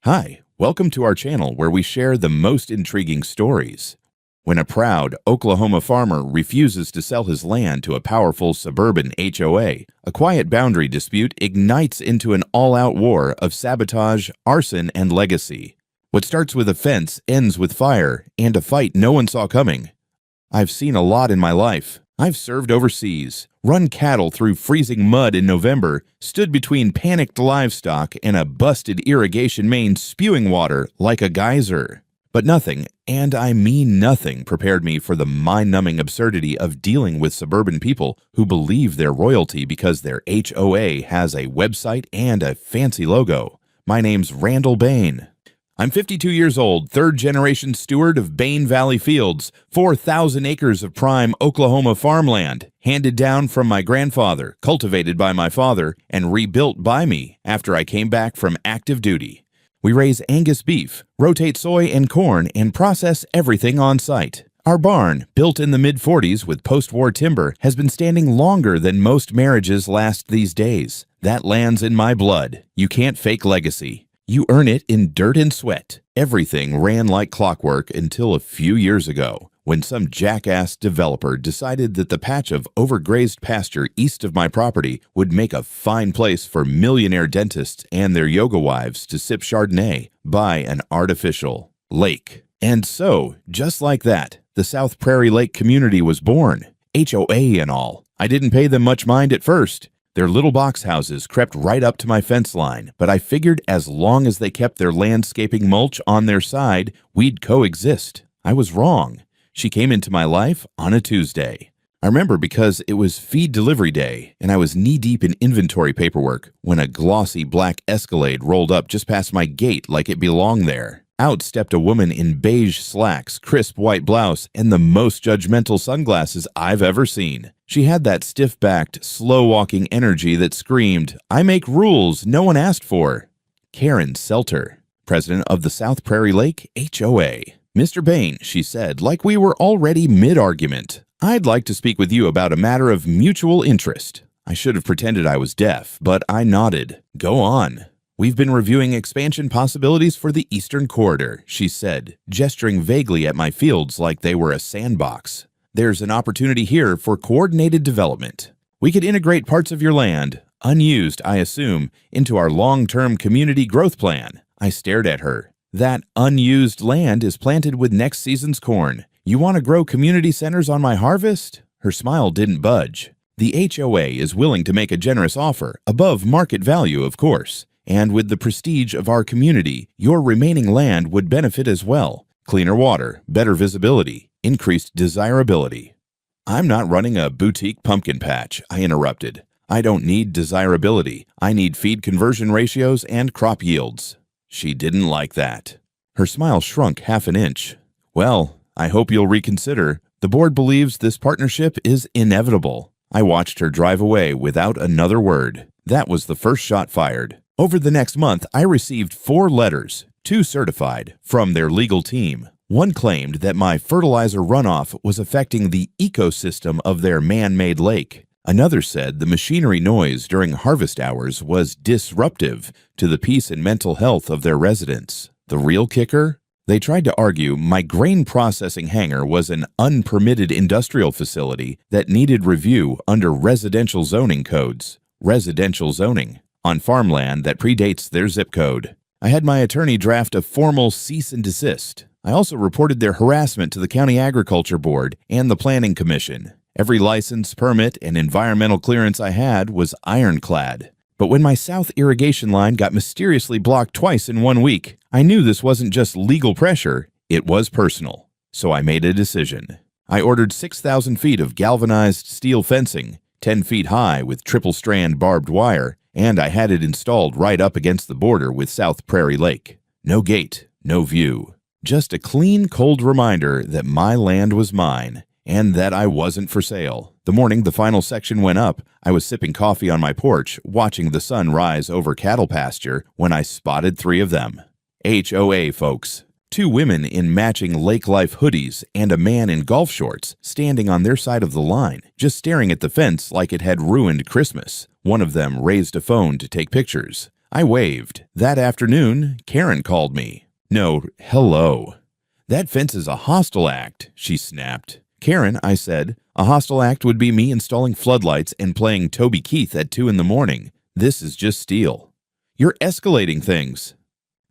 Hi, welcome to our channel where we share the most intriguing stories. When a proud Oklahoma farmer refuses to sell his land to a powerful suburban HOA, a quiet boundary dispute ignites into an all-out war of sabotage, arson, and legacy. What starts with a fence ends with fire and a fight no one saw coming. I've seen a lot in my life. I've served overseas, run cattle through freezing mud in November, stood between panicked livestock and a busted irrigation main spewing water like a geyser. But nothing, and I mean nothing, prepared me for the mind-numbing absurdity of dealing with suburban people who believe they're royalty because their HOA has a website and a fancy logo. My name's Randall Bain. I'm 52 years old, third-generation steward of Bain Valley Fields, 4,000 acres of prime Oklahoma farmland, handed down from my grandfather, cultivated by my father, and rebuilt by me after I came back from active duty. We raise Angus beef, rotate soy and corn, and process everything on site. Our barn, built in the mid-40s with post-war timber, has been standing longer than most marriages last these days. That lands in my blood. You can't fake legacy. You earn it in dirt and sweat. Everything ran like clockwork until a few years ago, when some jackass developer decided that the patch of overgrazed pasture east of my property would make a fine place for millionaire dentists and their yoga wives to sip Chardonnay by an artificial lake. And so, just like that, the South Prairie Lake community was born, HOA and all. I didn't pay them much mind at first. Their little box houses crept right up to my fence line, but I figured as long as they kept their landscaping mulch on their side, we'd coexist. I was wrong. She came into my life on a Tuesday. I remember because it was feed delivery day, and I was knee-deep in inventory paperwork when a glossy black Escalade rolled up just past my gate like it belonged there. Out stepped a woman in beige slacks, crisp white blouse, and the most judgmental sunglasses I've ever seen. She had that stiff-backed, slow-walking energy that screamed, "I make rules no one asked for." Karen Selter, president of the South Prairie Lake HOA. "Mr. Bain," she said, like we were already mid-argument, "I'd like to speak with you about a matter of mutual interest." I should have pretended I was deaf, but I nodded. "Go on." "We've been reviewing expansion possibilities for the Eastern Corridor," she said, gesturing vaguely at my fields like they were a sandbox. "There's an opportunity here for coordinated development. We could integrate parts of your land, unused, I assume, into our long-term community growth plan." I stared at her. "That unused land is planted with next season's corn. You want to grow community centers on my harvest?" Her smile didn't budge. "The HOA is willing to make a generous offer, above market value, of course. And with the prestige of our community, your remaining land would benefit as well. Cleaner water, better visibility, increased desirability." "I'm not running a boutique pumpkin patch," I interrupted. "I don't need desirability. I need feed conversion ratios and crop yields." She didn't like that. Her smile shrunk half an inch. "Well, I hope you'll reconsider. The board believes this partnership is inevitable." I watched her drive away without another word. That was the first shot fired. Over the next month, I received 4 letters, 2 certified, from their legal team. One claimed that my fertilizer runoff was affecting the ecosystem of their man-made lake. Another said the machinery noise during harvest hours was disruptive to the peace and mental health of their residents. The real kicker? They tried to argue my grain processing hangar was an unpermitted industrial facility that needed review under residential zoning codes. Residential zoning on farmland that predates their zip code. I had my attorney draft a formal cease and desist. I also reported their harassment to the County Agriculture Board and the Planning Commission. Every license, permit, and environmental clearance I had was ironclad. But when my south irrigation line got mysteriously blocked twice in 1 week, I knew this wasn't just legal pressure, it was personal. So I made a decision. I ordered 6,000 feet of galvanized steel fencing, 10 feet high with triple-strand barbed wire, and I had it installed right up against the border with South Prairie Lake. No gate, no view. Just a clean, cold reminder that my land was mine, and that I wasn't for sale. The morning the final section went up, I was sipping coffee on my porch, watching the sun rise over cattle pasture, when I spotted 3 of them. HOA folks. 2 women in matching lake life hoodies and a man in golf shorts standing on their side of the line, just staring at the fence like it had ruined Christmas. One of them raised a phone to take pictures. I waved. That afternoon, Karen called me. No, hello. That fence is a hostile act, she snapped. Karen, I said, a hostile act would be me installing floodlights and playing Toby Keith at 2 in the morning. This is just steel. You're escalating things.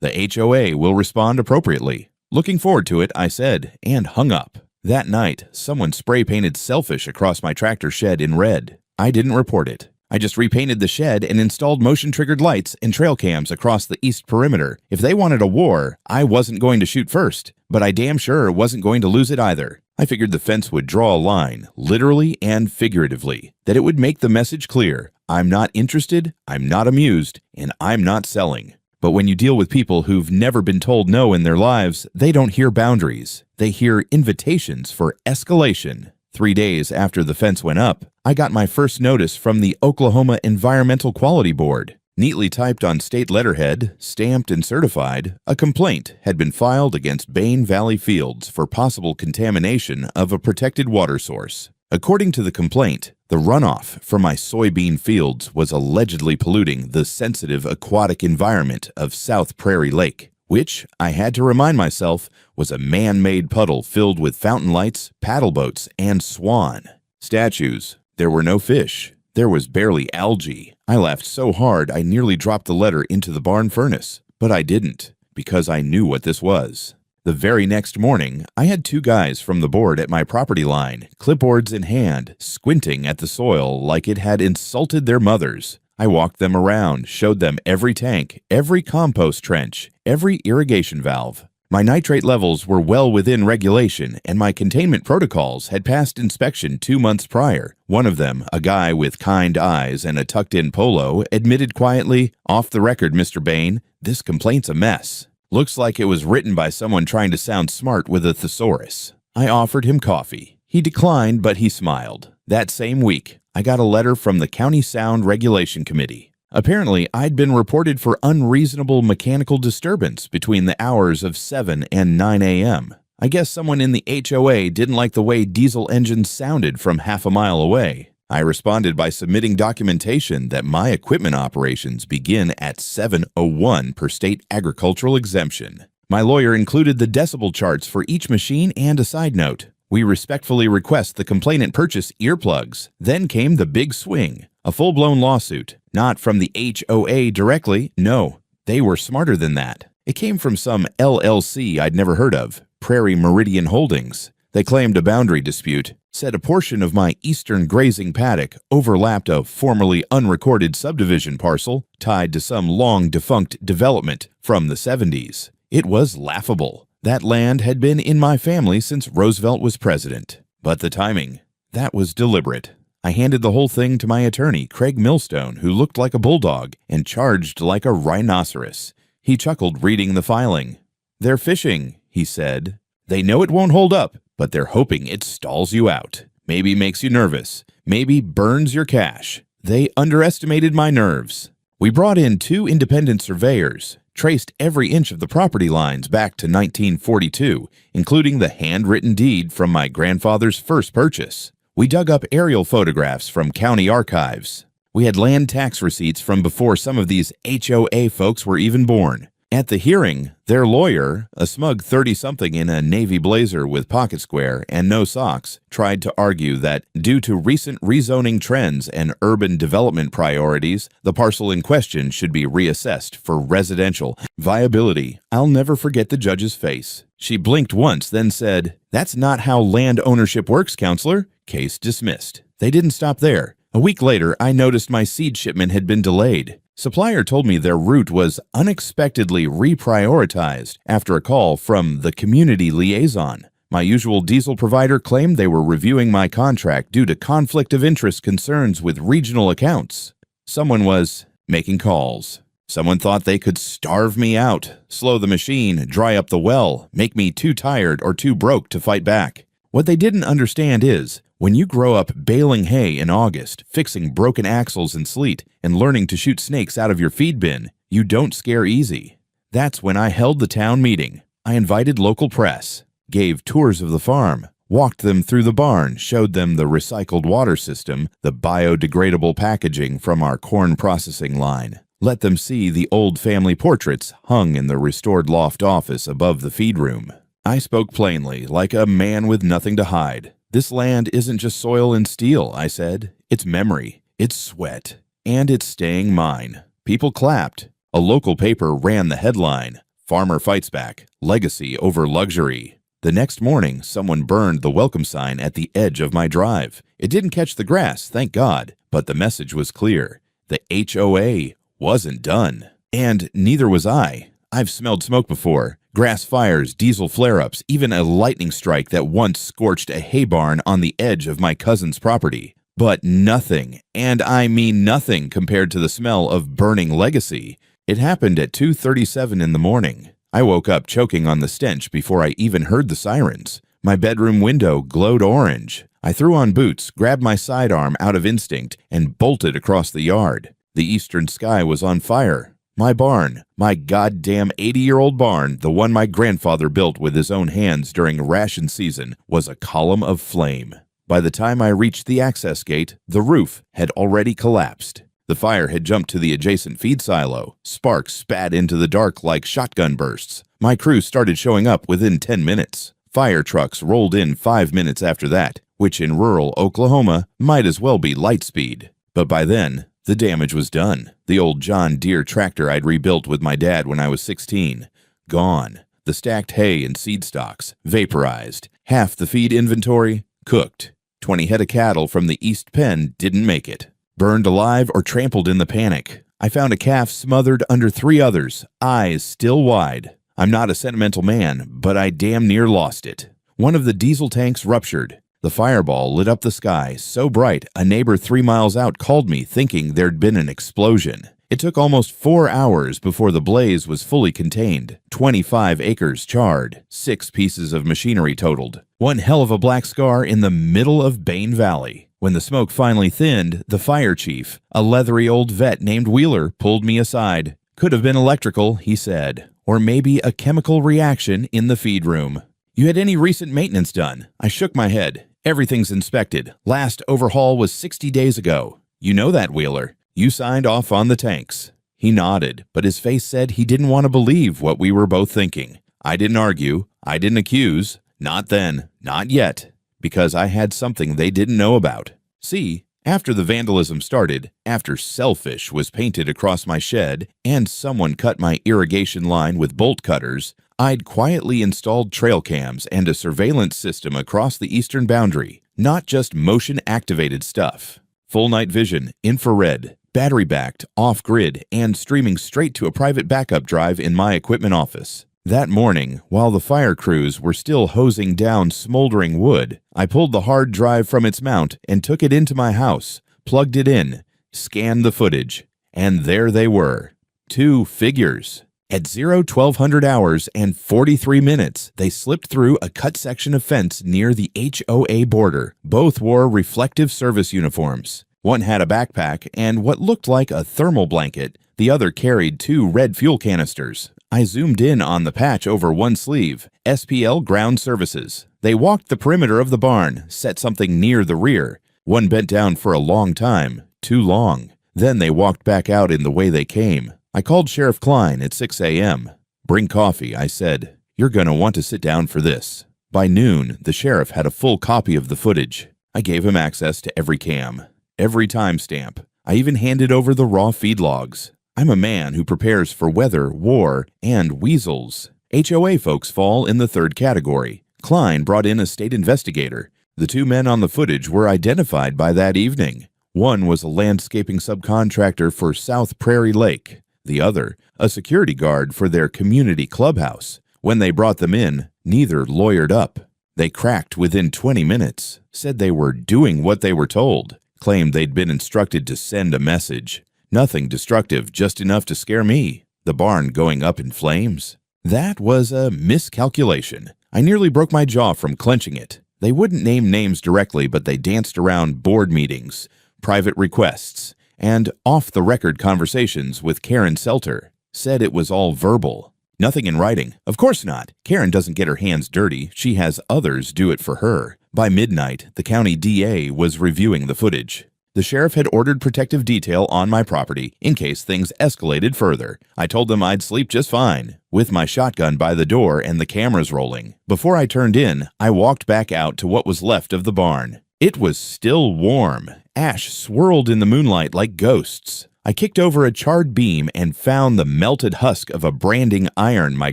The HOA will respond appropriately. Looking forward to it, I said, and hung up. That night, someone spray-painted selfish across my tractor shed in red. I didn't report it. I just repainted the shed and installed motion-triggered lights and trail cams across the east perimeter. If they wanted a war, I wasn't going to shoot first, but I damn sure wasn't going to lose it either. I figured the fence would draw a line, literally and figuratively, that it would make the message clear. I'm not interested, I'm not amused, and I'm not selling. But when you deal with people who've never been told no in their lives, they don't hear boundaries. They hear invitations for escalation. 3 days after the fence went up, I got my first notice from the Oklahoma Environmental Quality Board. Neatly typed on state letterhead, stamped and certified, a complaint had been filed against Bain Valley Fields for possible contamination of a protected water source. According to the complaint, the runoff from my soybean fields was allegedly polluting the sensitive aquatic environment of South Prairie Lake, which, I had to remind myself, was a man-made puddle filled with fountain lights, paddle boats, and swan. Statues. There were no fish. There was barely algae. I laughed so hard I nearly dropped the letter into the barn furnace. But I didn't, because I knew what this was. The very next morning, I had 2 guys from the board at my property line, clipboards in hand, squinting at the soil like it had insulted their mothers. I walked them around, showed them every tank, every compost trench, every irrigation valve. My nitrate levels were well within regulation, and my containment protocols had passed inspection 2 months prior. One of them, a guy with kind eyes and a tucked-in polo, admitted quietly, "Off the record, Mr. Bain, this complaint's a mess. Looks like it was written by someone trying to sound smart with a thesaurus." I offered him coffee. He declined, but he smiled. That same week, I got a letter from the County Sound Regulation Committee. Apparently, I'd been reported for unreasonable mechanical disturbance between the hours of 7 and 9 a.m. I guess someone in the HOA didn't like the way diesel engines sounded from half a mile away. I responded by submitting documentation that my equipment operations begin at 7:01 per state agricultural exemption. My lawyer included the decibel charts for each machine and a side note. We respectfully request the complainant purchase earplugs. Then came the big swing, a full-blown lawsuit. Not from the HOA directly, no, they were smarter than that. It came from some LLC I'd never heard of, Prairie Meridian Holdings. They claimed a boundary dispute, said a portion of my eastern grazing paddock overlapped a formerly unrecorded subdivision parcel tied to some long-defunct development from the 70s. It was laughable. That land had been in my family since Roosevelt was president. But the timing, that was deliberate. I handed the whole thing to my attorney, Craig Millstone, who looked like a bulldog and charged like a rhinoceros. He chuckled reading the filing. "They're fishing," he said. "They know it won't hold up, but they're hoping it stalls you out. Maybe makes you nervous. Maybe burns your cash. They underestimated my nerves." We brought in 2 independent surveyors, traced every inch of the property lines back to 1942, including the handwritten deed from my grandfather's first purchase. We dug up aerial photographs from county archives. We had land tax receipts from before some of these HOA folks were even born. At the hearing, their lawyer, a smug 30-something in a navy blazer with pocket square and no socks, tried to argue that due to recent rezoning trends and urban development priorities, the parcel in question should be reassessed for residential viability. I'll never forget the judge's face. She blinked once, then said, "That's not how land ownership works, counselor." Case dismissed. They didn't stop there. A week later, I noticed my seed shipment had been delayed. Supplier told me their route was unexpectedly reprioritized after a call from the community liaison. My usual diesel provider claimed they were reviewing my contract due to conflict of interest concerns with regional accounts. Someone was making calls. Someone thought they could starve me out, slow the machine, dry up the well, make me too tired or too broke to fight back. What they didn't understand is, when you grow up baling hay in August, fixing broken axles in sleet, and learning to shoot snakes out of your feed bin, you don't scare easy. That's when I held the town meeting. I invited local press, gave tours of the farm, walked them through the barn, showed them the recycled water system, the biodegradable packaging from our corn processing line. Let them see the old family portraits hung in the restored loft office above the feed room. I spoke plainly, like a man with nothing to hide. This land isn't just soil and steel, I said. It's memory, it's sweat, and it's staying mine. People clapped. A local paper ran the headline, "Farmer Fights Back, Legacy Over Luxury." The next morning, someone burned the welcome sign at the edge of my drive. It didn't catch the grass, thank God, but the message was clear. The HOA wasn't done. And neither was I. I've smelled smoke before. Grass fires, diesel flare-ups, even a lightning strike that once scorched a hay barn on the edge of my cousin's property. But nothing, and I mean nothing, compared to the smell of burning legacy. It happened at 2:37 in the morning. I woke up choking on the stench before I even heard the sirens. My bedroom window glowed orange. I threw on boots, grabbed my sidearm out of instinct, and bolted across the yard. The eastern sky was on fire. My barn, my goddamn 80-year-old barn, the one my grandfather built with his own hands during ration season, was a column of flame. By the time I reached the access gate, the roof had already collapsed. The fire had jumped to the adjacent feed silo. Sparks spat into the dark like shotgun bursts. My crew started showing up within 10 minutes. Fire trucks rolled in 5 minutes after that, which in rural Oklahoma might as well be light speed. But by then, the damage was done. The old John Deere tractor I'd rebuilt with my dad when I was 16. Gone. The stacked hay and seed stocks, vaporized. Half the feed inventory, cooked. 20 head of cattle from the East Pen didn't make it. Burned alive or trampled in the panic. I found a calf smothered under 3 others, eyes still wide. I'm not a sentimental man, but I damn near lost it. One of the diesel tanks ruptured. The fireball lit up the sky so bright a neighbor 3 miles out called me thinking there'd been an explosion. It took almost 4 hours before the blaze was fully contained. 25 acres charred, 6 pieces of machinery totaled. One hell of a black scar in the middle of Bain Valley. When the smoke finally thinned, the fire chief, a leathery old vet named Wheeler, pulled me aside. Could have been electrical, he said, or maybe a chemical reaction in the feed room. You had any recent maintenance done? I shook my head. Everything's inspected. Last overhaul was 60 days ago. You know that, Wheeler. You signed off on the tanks. He nodded, but his face said he didn't want to believe what we were both thinking. I didn't argue. I didn't accuse. Not then. Not yet. Because I had something they didn't know about. See, after the vandalism started, after Selfish was painted across my shed, and someone cut my irrigation line with bolt cutters, I'd quietly installed trail cams and a surveillance system across the eastern boundary, not just motion-activated stuff. Full night vision, infrared, battery-backed, off-grid, and streaming straight to a private backup drive in my equipment office. That morning, while the fire crews were still hosing down smoldering wood, I pulled the hard drive from its mount and took it into my house, plugged it in, scanned the footage, and there they were. 2 figures. At 1200 hours and 43 minutes, they slipped through a cut section of fence near the HOA border. Both wore reflective service uniforms. One had a backpack and what looked like a thermal blanket. The other carried 2 red fuel canisters. I zoomed in on the patch over one sleeve, SPL Ground Services. They walked the perimeter of the barn, set something near the rear. One bent down for a long time, too long. Then they walked back out in the way they came. I called Sheriff Klein at 6 a.m. Bring coffee, I said. You're gonna want to sit down for this. By noon, the sheriff had a full copy of the footage. I gave him access to every cam, every timestamp. I even handed over the raw feed logs. I'm a man who prepares for weather, war, and weasels. HOA folks fall in the 3rd category. Klein brought in a state investigator. The 2 men on the footage were identified by that evening. One was a landscaping subcontractor for South Prairie Lake. The other, a security guard for their community clubhouse. When they brought them in, neither lawyered up. They cracked within 20 minutes, said they were doing what they were told, claimed they'd been instructed to send a message. Nothing destructive, just enough to scare me. The barn going up in flames. That was a miscalculation. I nearly broke my jaw from clenching it. They wouldn't name names directly, but they danced around board meetings, private requests, and off-the-record conversations with Karen Selter. Said it was all verbal. Nothing in writing. Of course not. Karen doesn't get her hands dirty. She has others do it for her. By midnight, the county DA was reviewing the footage. The sheriff had ordered protective detail on my property in case things escalated further. I told them I'd sleep just fine, with my shotgun by the door and the cameras rolling. Before I turned in, I walked back out to what was left of the barn. It was still warm. Ash swirled in the moonlight like ghosts. I kicked over a charred beam and found the melted husk of a branding iron my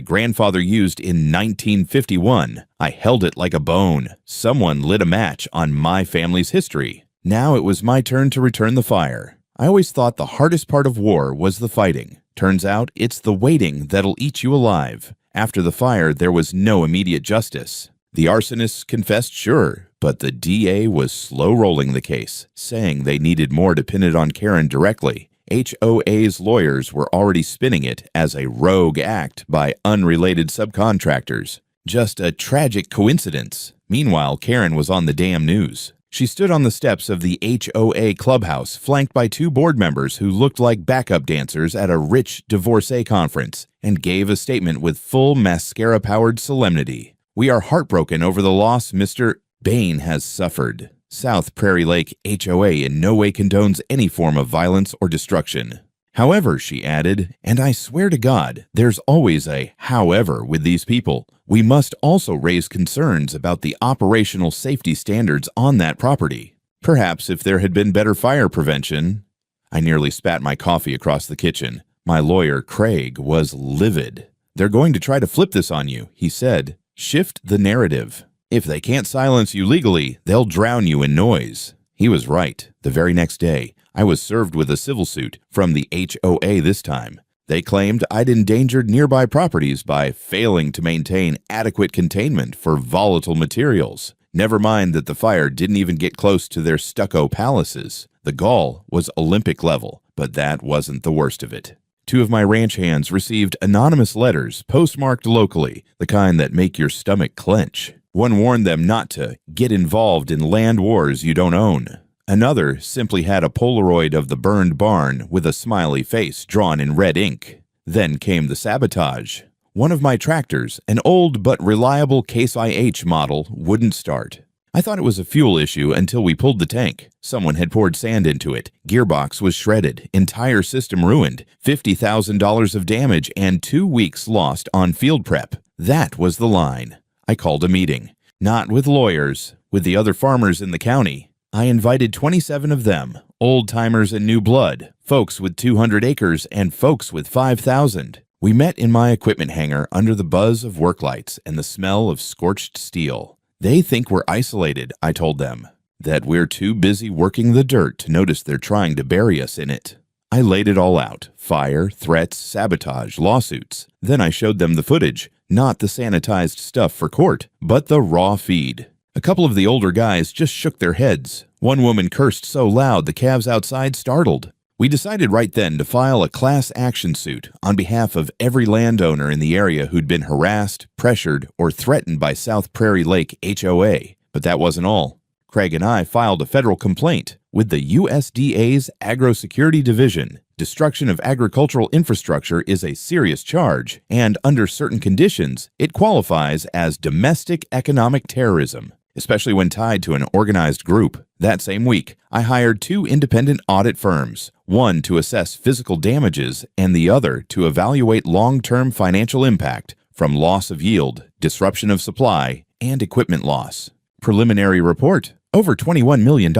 grandfather used in 1951. I held it like a bone. Someone lit a match on my family's history. Now it was my turn to return the fire. I always thought the hardest part of war was the fighting. Turns out it's the waiting that'll eat you alive. After the fire, there was no immediate justice. The arsonists confessed sure, but the DA was slow-rolling the case, saying they needed more to pin it on Karen directly. HOA's lawyers were already spinning it as a rogue act by unrelated subcontractors. Just a tragic coincidence. Meanwhile, Karen was on the damn news. She stood on the steps of the HOA clubhouse, flanked by two board members who looked like backup dancers at a rich divorcee conference, and gave a statement with full mascara-powered solemnity. "We are heartbroken over the loss Mr. Bain has suffered. South Prairie Lake HOA in no way condones any form of violence or destruction. However," she added, and I swear to God, there's always a however with these people, "we must also raise concerns about the operational safety standards on that property. Perhaps if there had been better fire prevention." I nearly spat my coffee across the kitchen. My lawyer, Craig, was livid. "They're going to try to flip this on you," he said. "Shift the narrative. If they can't silence you legally, they'll drown you in noise." He was right. The very next day, I was served with a civil suit from the HOA this time. They claimed I'd endangered nearby properties by failing to maintain adequate containment for volatile materials. Never mind that the fire didn't even get close to their stucco palaces. The gall was Olympic level, but that wasn't the worst of it. Two of my ranch hands received anonymous letters postmarked locally, the kind that make your stomach clench. One warned them not to get involved in land wars you don't own. Another simply had a Polaroid of the burned barn with a smiley face drawn in red ink. Then came the sabotage. One of my tractors, an old but reliable Case IH model, wouldn't start. I thought it was a fuel issue until we pulled the tank. Someone had poured sand into it. Gearbox was shredded, entire system ruined, $50,000 of damage, and 2 weeks lost on field prep. That was the line. I called a meeting. Not with lawyers, with the other farmers in the county. I invited 27 of them, old-timers and new blood, folks with 200 acres and folks with 5,000. We met in my equipment hangar under the buzz of work lights and the smell of scorched steel. They think we're isolated, I told them, that we're too busy working the dirt to notice they're trying to bury us in it. I laid it all out: fire, threats, sabotage, lawsuits. Then I showed them the footage, not the sanitized stuff for court, but the raw feed. A couple of the older guys just shook their heads. One woman cursed so loud the calves outside startled. We decided right then to file a class action suit on behalf of every landowner in the area who'd been harassed, pressured, or threatened by South Prairie Lake HOA. But that wasn't all. Craig and I filed a federal complaint with the USDA's Agro-Security Division. Destruction of agricultural infrastructure is a serious charge, and under certain conditions, it qualifies as domestic economic terrorism, especially when tied to an organized group. That same week, I hired 2 independent audit firms, one to assess physical damages and the other to evaluate long-term financial impact from loss of yield, disruption of supply, and equipment loss. Preliminary report: over $21 million.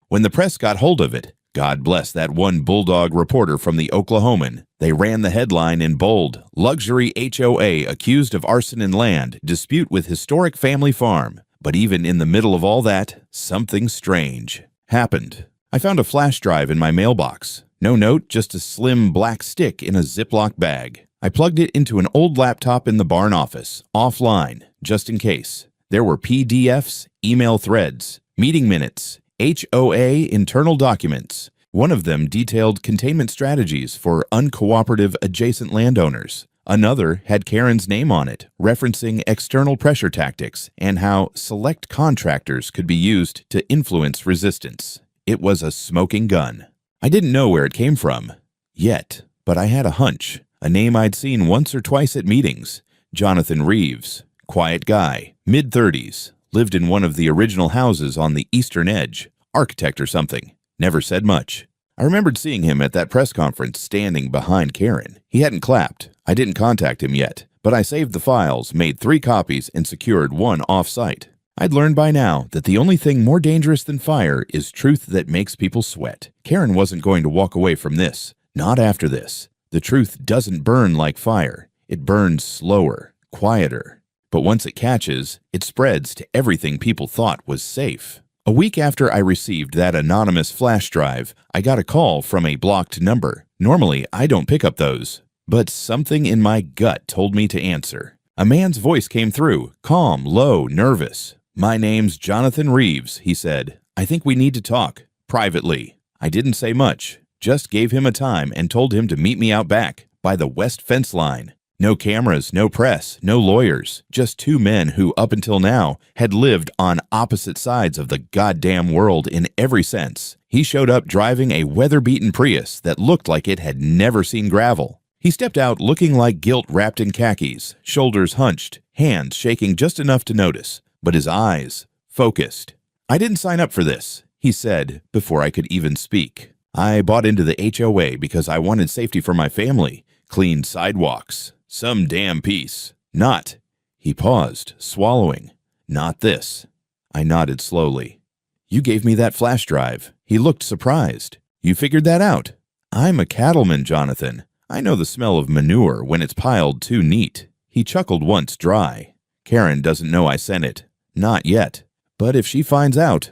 When the press got hold of it, God bless that one bulldog reporter from the Oklahoman, they ran the headline in bold: "Luxury HOA accused of arson in land, dispute with historic family farm." But even in the middle of all that, something strange happened. I found a flash drive in my mailbox. No note, just a slim black stick in a Ziploc bag. I plugged it into an old laptop in the barn office, offline, just in case. There were PDFs, email threads, meeting minutes, HOA internal documents. One of them detailed containment strategies for uncooperative adjacent landowners. Another had Karen's name on it, referencing external pressure tactics and how select contractors could be used to influence resistance. It was a smoking gun. I didn't know where it came from yet, but I had a hunch, a name I'd seen once or twice at meetings. Jonathan Reeves. Quiet guy, mid-30s, lived in one of the original houses on the eastern edge, architect or something. Never said much. I remembered seeing him at that press conference standing behind Karen. He hadn't clapped. I didn't contact him yet, but I saved the files, made 3 copies, and secured 1 off-site. I'd learned by now that the only thing more dangerous than fire is truth that makes people sweat. Karen wasn't going to walk away from this. Not after this. The truth doesn't burn like fire. It burns slower, quieter. But once it catches, it spreads to everything people thought was safe. A week after I received that anonymous flash drive, I got a call from a blocked number. Normally, I don't pick up those, but something in my gut told me to answer. A man's voice came through, calm, low, nervous. "My name's Jonathan Reeves," he said. "I think we need to talk, privately." I didn't say much, just gave him a time and told him to meet me out back, by the west fence line. No cameras, no press, no lawyers, just 2 men who, up until now, had lived on opposite sides of the goddamn world in every sense. He showed up driving a weather-beaten Prius that looked like it had never seen gravel. He stepped out looking like guilt wrapped in khakis, shoulders hunched, hands shaking just enough to notice, but his eyes focused. "I didn't sign up for this," he said before I could even speak. "I bought into the HOA because I wanted safety for my family, clean sidewalks. Some damn peace. Not." He paused, swallowing. "Not this." I nodded slowly. "You gave me that flash drive." He looked surprised. "You figured that out?" "I'm a cattleman, Jonathan. I know the smell of manure when it's piled too neat." He chuckled once dry. "Karen doesn't know I sent it. Not yet. But if she finds out..."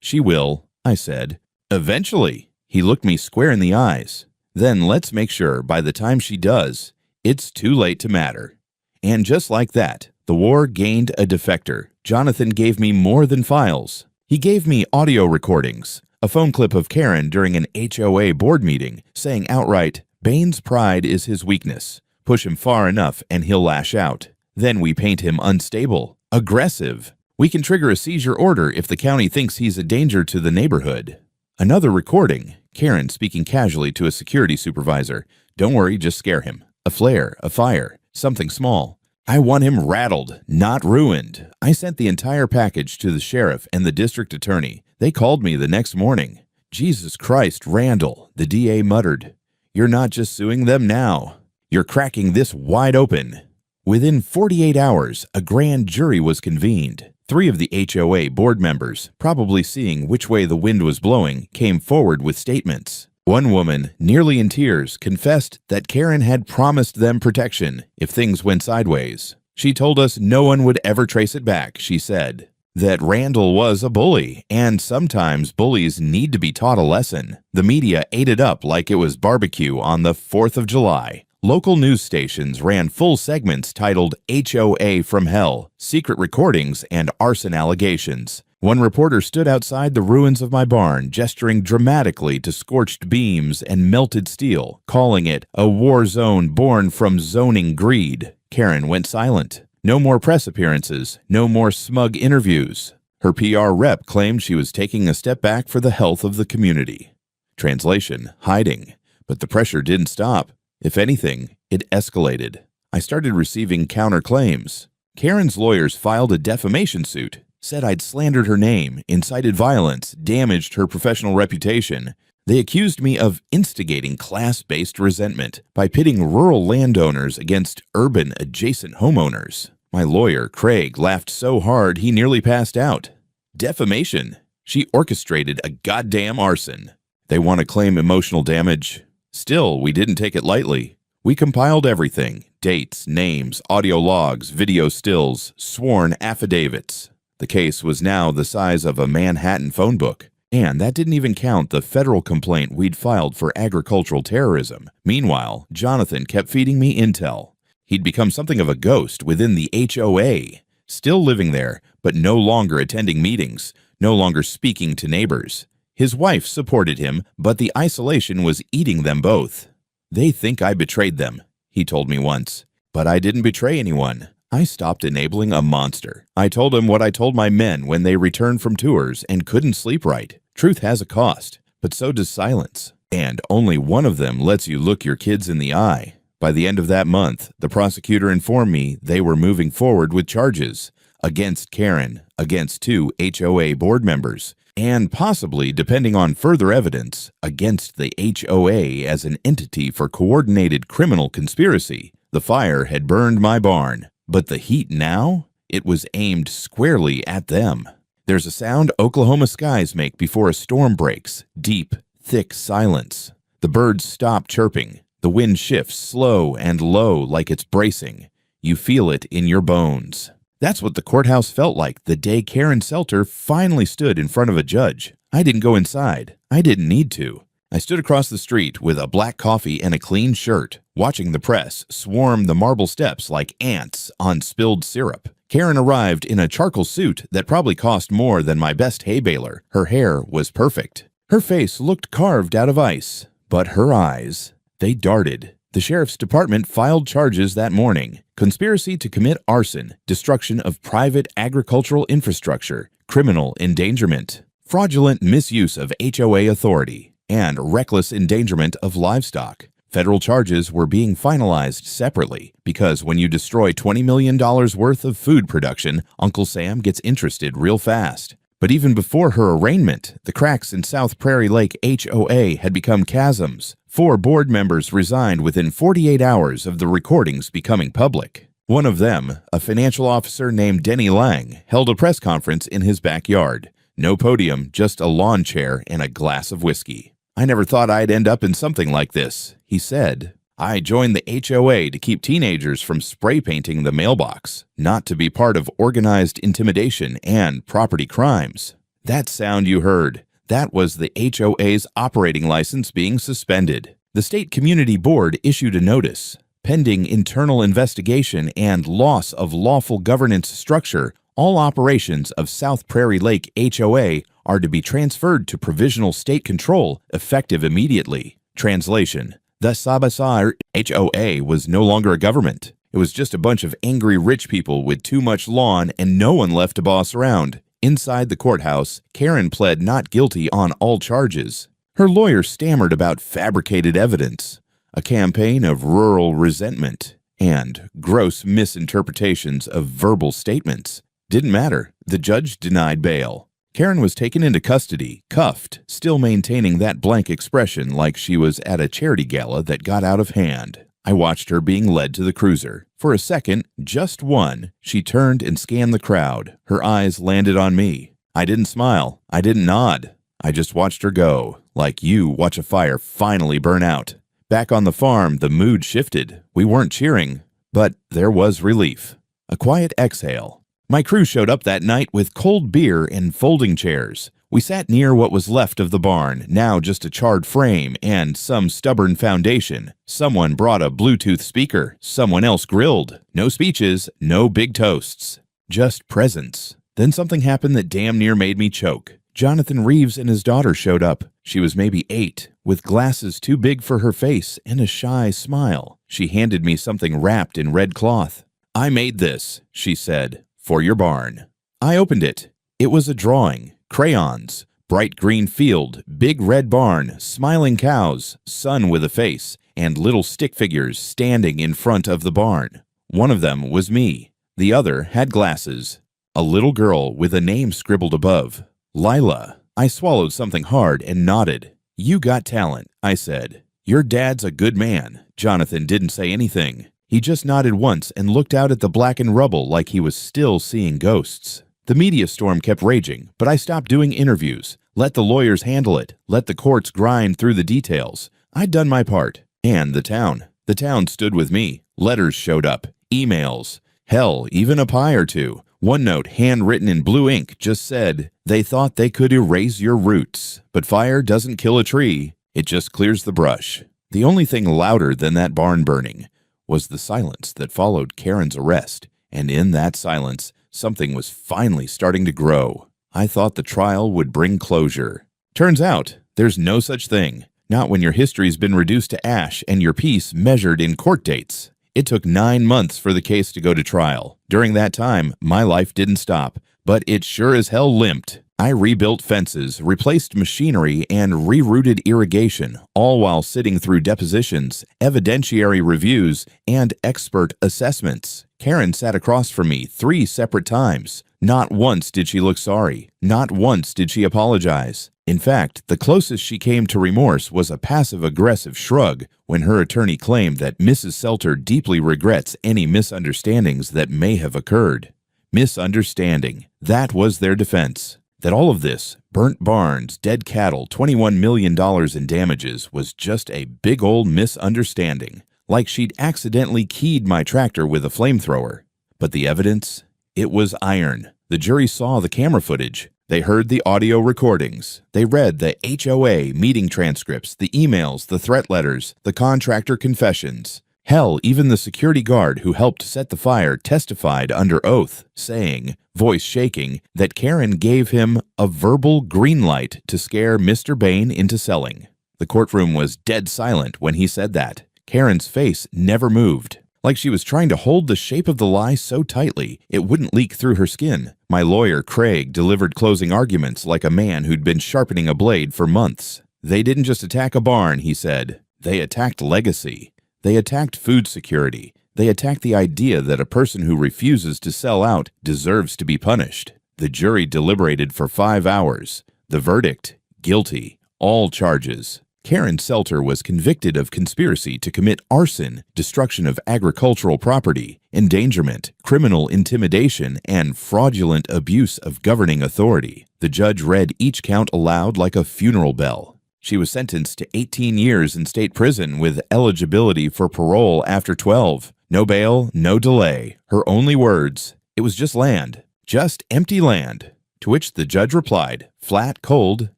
"She will," I said. "Eventually." He looked me square in the eyes. "Then let's make sure by the time she does, it's too late to matter." And just like that, the war gained a defector. Jonathan gave me more than files. He gave me audio recordings, a phone clip of Karen during an HOA board meeting, saying outright, "Bain's pride is his weakness. Push him far enough and he'll lash out." Then we paint him unstable, aggressive. We can trigger a seizure order if the county thinks he's a danger to the neighborhood. Another recording, Karen speaking casually to a security supervisor. "Don't worry, just scare him. A flare, a fire, something small." I want him rattled, not ruined. I sent the entire package to the sheriff and the district attorney. They called me the next morning. "Jesus Christ, Randall," the DA muttered. "You're not just suing them now. You're cracking this wide open." Within 48 hours, a grand jury was convened. 3 of the HOA board members, probably seeing which way the wind was blowing, came forward with statements. One woman, nearly in tears, confessed that Karen had promised them protection if things went sideways. She told us no one would ever trace it back, she said. That Randall was a bully, and sometimes bullies need to be taught a lesson. The media ate it up like it was barbecue on the 4th of July. Local news stations ran full segments titled HOA from Hell, Secret Recordings, and Arson Allegations. One reporter stood outside the ruins of my barn, gesturing dramatically to scorched beams and melted steel, calling it a war zone born from zoning greed. Karen went silent. No more press appearances, no more smug interviews. Her PR rep claimed she was taking a step back for the health of the community. Translation: hiding. But the pressure didn't stop. If anything, it escalated. I started receiving counterclaims. Karen's lawyers filed a defamation suit, said I'd slandered her name, incited violence, damaged her professional reputation. They accused me of instigating class-based resentment by pitting rural landowners against urban adjacent homeowners. My lawyer, Craig, laughed so hard he nearly passed out. Defamation? She orchestrated a goddamn arson. They want to claim emotional damage? Still, we didn't take it lightly. We compiled everything: dates, names, audio logs, video stills, sworn affidavits. The case was now the size of a Manhattan phone book. And that didn't even count the federal complaint we'd filed for agricultural terrorism. Meanwhile, Jonathan kept feeding me intel. He'd become something of a ghost within the HOA, still living there, but no longer attending meetings, no longer speaking to neighbors. His wife supported him, but the isolation was eating them both. "They think I betrayed them," he told me once. But I didn't betray anyone. I stopped enabling a monster. I told him what I told my men when they returned from tours and couldn't sleep right. Truth has a cost, but so does silence. And only one of them lets you look your kids in the eye. By the end of that month, the prosecutor informed me they were moving forward with charges against Karen, against 2 HOA board members, and possibly, depending on further evidence, against the HOA as an entity for coordinated criminal conspiracy. The fire had burned my barn, but the heat now? It was aimed squarely at them. There's a sound Oklahoma skies make before a storm breaks: deep, thick silence. The birds stop chirping. The wind shifts slow and low like it's bracing. You feel it in your bones. That's what the courthouse felt like the day Karen Selter finally stood in front of a judge. I didn't go inside. I didn't need to. I stood across the street with a black coffee and a clean shirt, watching the press swarm the marble steps like ants on spilled syrup. Karen arrived in a charcoal suit that probably cost more than my best hay baler. Her hair was perfect. Her face looked carved out of ice, but her eyes, they darted. The sheriff's department filed charges that morning: conspiracy to commit arson, destruction of private agricultural infrastructure, criminal endangerment, fraudulent misuse of HOA authority, and reckless endangerment of livestock. Federal charges were being finalized separately because when you destroy $20 million worth of food production, Uncle Sam gets interested real fast. But even before her arraignment, the cracks in South Prairie Lake HOA had become chasms. 4 board members resigned within 48 hours of the recordings becoming public. One of them, a financial officer named Denny Lang, held a press conference in his backyard. No podium, just a lawn chair and a glass of whiskey. "I never thought I'd end up in something like this," he said. "I joined the HOA to keep teenagers from spray painting the mailbox, not to be part of organized intimidation and property crimes." That sound you heard, that was the HOA's operating license being suspended. The State Community Board issued a notice. Pending internal investigation and loss of lawful governance structure, all operations of South Prairie Lake HOA are to be transferred to provisional state control effective immediately. Translation: the Sabasar HOA was no longer a government. It was just a bunch of angry rich people with too much lawn and no one left to boss around. Inside the courthouse, Karen pled not guilty on all charges. Her lawyer stammered about fabricated evidence, a campaign of rural resentment, and gross misinterpretations of verbal statements. Didn't matter. The judge denied bail. Karen was taken into custody, cuffed, still maintaining that blank expression like she was at a charity gala that got out of hand. I watched her being led to the cruiser. For a second, just one, she turned and scanned the crowd. Her eyes landed on me. I didn't smile. I didn't nod. I just watched her go, like you watch a fire finally burn out. Back on the farm, the mood shifted. We weren't cheering, but there was relief. A quiet exhale. My crew showed up that night with cold beer and folding chairs. We sat near what was left of the barn, now just a charred frame and some stubborn foundation. Someone brought a Bluetooth speaker. Someone else grilled. No speeches, no big toasts. Just presence. Then something happened that damn near made me choke. Jonathan Reeves and his daughter showed up. She was maybe 8, with glasses too big for her face and a shy smile. She handed me something wrapped in red cloth. "I made this," she said, "for your barn." I opened it. It was a drawing. Crayons, bright green field, big red barn, smiling cows, sun with a face, and little stick figures standing in front of the barn. One of them was me. The other had glasses. A little girl with a name scribbled above. Lila. I swallowed something hard and nodded. "You got talent," I said. "Your dad's a good man." Jonathan didn't say anything. He just nodded once and looked out at the blackened rubble like he was still seeing ghosts. The media storm kept raging, but I stopped doing interviews. Let the lawyers handle it. Let the courts grind through the details. I'd done my part. And the town. The town stood with me. Letters showed up. Emails. Hell, even a pie or two. One note, handwritten in blue ink, just said, "They thought they could erase your roots. But fire doesn't kill a tree. It just clears the brush." The only thing louder than that barn burning was the silence that followed Karen's arrest. And in that silence, something was finally starting to grow. I thought the trial would bring closure. Turns out, there's no such thing. Not when your history's been reduced to ash and your peace measured in court dates. It took 9 months for the case to go to trial. During that time, my life didn't stop, but it sure as hell limped. I rebuilt fences, replaced machinery, and rerouted irrigation, all while sitting through depositions, evidentiary reviews, and expert assessments. Karen sat across from me 3 separate times. Not once did she look sorry. Not once did she apologize. In fact, the closest she came to remorse was a passive-aggressive shrug when her attorney claimed that Mrs. Selter deeply regrets any misunderstandings that may have occurred. Misunderstanding. That was their defense. That all of this, burnt barns, dead cattle, $21 million in damages, was just a big old misunderstanding, like she'd accidentally keyed my tractor with a flamethrower. But the evidence? It was iron. The jury saw the camera footage. They heard the audio recordings. They read the HOA meeting transcripts, the emails, the threat letters, the contractor confessions. Hell, even the security guard who helped set the fire testified under oath, saying, voice shaking, that Karen gave him a verbal green light to scare Mr. Bain into selling. The courtroom was dead silent when he said that. Karen's face never moved, like she was trying to hold the shape of the lie so tightly it wouldn't leak through her skin. My lawyer, Craig, delivered closing arguments like a man who'd been sharpening a blade for months. They didn't just attack a barn, he said. They attacked legacy. They attacked food security. They attacked the idea that a person who refuses to sell out deserves to be punished. The jury deliberated for 5 hours. The verdict, guilty. All charges. Karen Selter was convicted of conspiracy to commit arson, destruction of agricultural property, endangerment, criminal intimidation, and fraudulent abuse of governing authority. The judge read each count aloud like a funeral bell. She was sentenced to 18 years in state prison with eligibility for parole after 12. No bail, no delay. Her only words, it was just land. Just empty land. To which the judge replied, flat cold,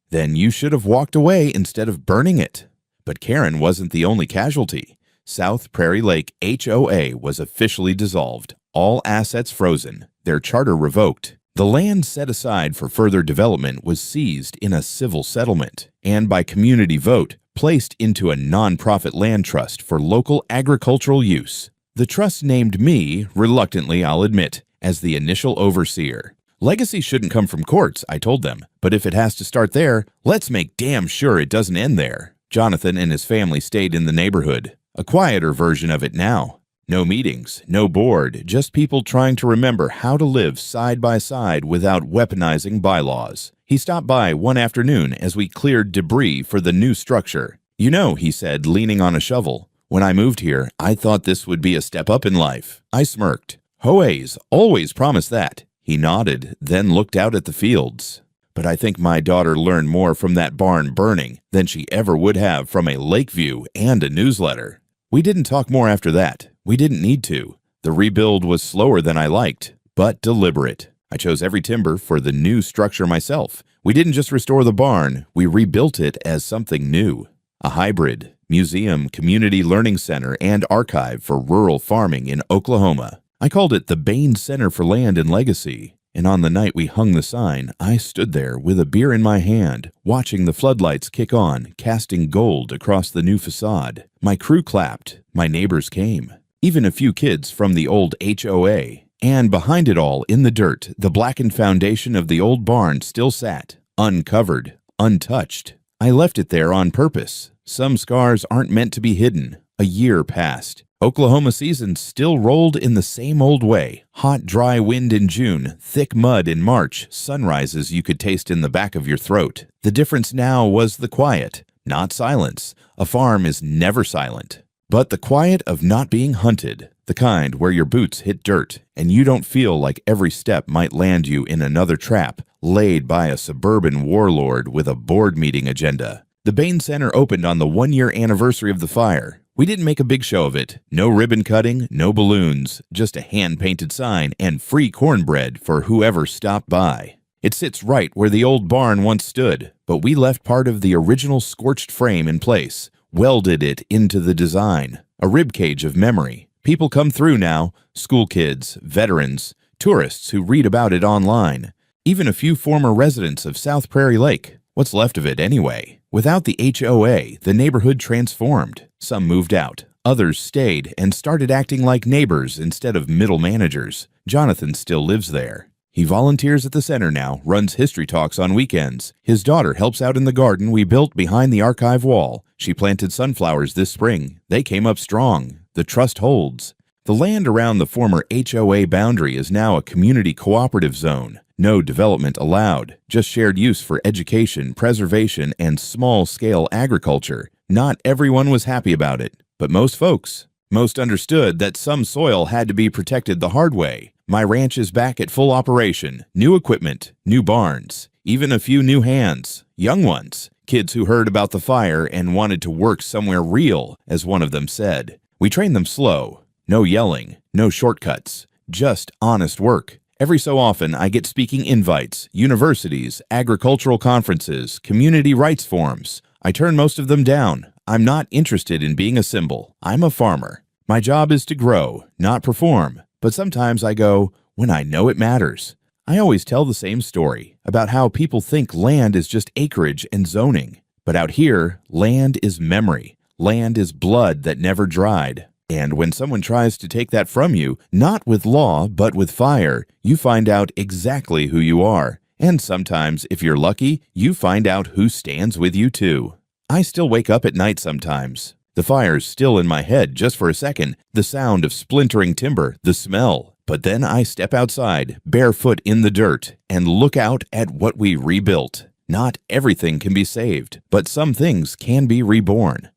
then you should have walked away instead of burning it. But Karen wasn't the only casualty. South Prairie Lake HOA was officially dissolved. All assets frozen. Their charter revoked. The land set aside for further development was seized in a civil settlement and by community vote placed into a nonprofit land trust for local agricultural use. The trust named me, reluctantly I'll admit, as the initial overseer. Legacy shouldn't come from courts, I told them, but if it has to start there, let's make damn sure it doesn't end there. Jonathan and his family stayed in the neighborhood. A quieter version of it now. No meetings, no board, just people trying to remember how to live side by side without weaponizing bylaws. He stopped by one afternoon as we cleared debris for the new structure. You know, he said, leaning on a shovel, when I moved here, I thought this would be a step up in life. I smirked. HOAs always promise that. He nodded, then looked out at the fields. But I think my daughter learned more from that barn burning than she ever would have from a lake view and a newsletter. We didn't talk more after that. We didn't need to. The rebuild was slower than I liked, but deliberate. I chose every timber for the new structure myself. We didn't just restore the barn, we rebuilt it as something new. A hybrid, museum, community learning center, and archive for rural farming in Oklahoma. I called it the Bain Center for Land and Legacy. And on the night we hung the sign, I stood there with a beer in my hand, watching the floodlights kick on, casting gold across the new facade. My crew clapped. My neighbors came. Even a few kids from the old HOA. And behind it all, in the dirt, the blackened foundation of the old barn still sat, uncovered, untouched. I left it there on purpose. Some scars aren't meant to be hidden. A year passed. Oklahoma season still rolled in the same old way. Hot, dry wind in June, thick mud in March, sunrises you could taste in the back of your throat. The difference now was the quiet, not silence. A farm is never silent. But the quiet of not being hunted, the kind where your boots hit dirt and you don't feel like every step might land you in another trap laid by a suburban warlord with a board meeting agenda. The Bain Center opened on the 1-year anniversary of the fire. We didn't make a big show of it. No ribbon cutting, no balloons, just a hand-painted sign and free cornbread for whoever stopped by. It sits right where the old barn once stood, but we left part of the original scorched frame in place, welded it into the design, a ribcage of memory. People come through now, school kids, veterans, tourists who read about it online, even a few former residents of South Prairie Lake. What's left of it anyway? Without the HOA, the neighborhood transformed. Some moved out. Others stayed and started acting like neighbors instead of middle managers. Jonathan still lives there. He volunteers at the center now, runs history talks on weekends. His daughter helps out in the garden we built behind the archive wall. She planted sunflowers this spring. They came up strong. The trust holds. The land around the former HOA boundary is now a community cooperative zone. No development allowed, just shared use for education, preservation, and small-scale agriculture. Not everyone was happy about it, but most folks. Most understood that some soil had to be protected the hard way. My ranch is back at full operation. New equipment, new barns, even a few new hands, young ones, kids who heard about the fire and wanted to work somewhere real, as one of them said. We train them slow. No yelling, no shortcuts, just honest work. Every so often, I get speaking invites, universities, agricultural conferences, community rights forums. I turn most of them down. I'm not interested in being a symbol. I'm a farmer. My job is to grow, not perform. But sometimes I go, when I know it matters. I always tell the same story about how people think land is just acreage and zoning. But out here, land is memory. Land is blood that never dried. And when someone tries to take that from you, not with law, but with fire, you find out exactly who you are. And sometimes, if you're lucky, you find out who stands with you too. I still wake up at night sometimes. The fire's still in my head just for a second, the sound of splintering timber, the smell. But then I step outside, barefoot in the dirt, and look out at what we rebuilt. Not everything can be saved, but some things can be reborn.